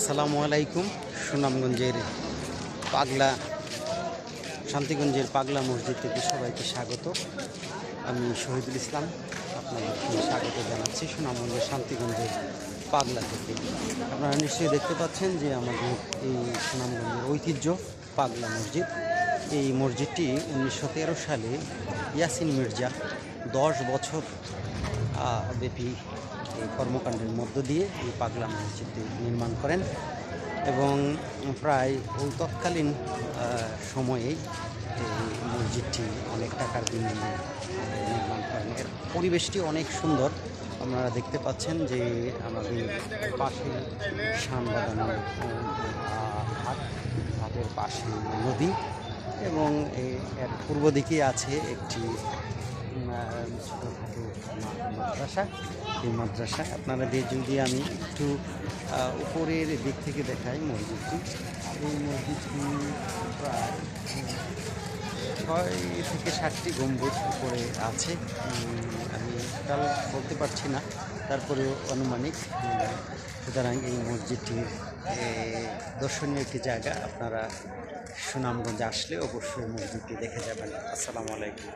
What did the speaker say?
আসসালামু আলাইকুম। সুনামগঞ্জের পাগলা শান্তিগঞ্জের পাগলা মসজিদ থেকে সবাইকে স্বাগত। আমি শহীদুল ইসলাম আপনাদেরকে স্বাগত জানাচ্ছি সুনামগঞ্জের শান্তিগঞ্জের পাগলা থেকে। আপনারা নিশ্চয়ই দেখতে পাচ্ছেন যে আমাদের এই সুনামগঞ্জের ঐতিহ্য পাগলা মসজিদ। এই মসজিদটি 1913 সালে ইয়াসিন মির্জা 10 বছর ব্যাপী এই কর্মকাণ্ডের মধ্য দিয়ে এই পাগলা মসজিদটি নির্মাণ করেন এবং প্রায় ওই তৎকালীন সময়েই এই মসজিদটি অনেক টাকার বিনিময়ে নির্মাণ করেন। এর পরিবেশটি অনেক সুন্দর। আপনারা দেখতে পাচ্ছেন যে আমাদের পাশে শান বাঁধানো ঘাটের পাশে নদী এবং এর পূর্ব দিকে আছে একটি ছোটোখাটো মাদ্রাসা। এই মাদ্রাসা আপনারা যদি আমি একটু উপরের দিক থেকে দেখাই মসজিদটি, এই মসজিদটি প্রায় 6 থেকে 7টি গম্বুজ উপরে আছে। আমি টোটাল বলতে পারছি না, তারপরেও আনুমানিক। সুতরাং এই মসজিদটি দর্শনীয় একটি জায়গা। আপনারা সুনামগঞ্জ আসলে অবশ্যই মসজিদটি দেখে যাবেন। আসসালামু আলাইকুম।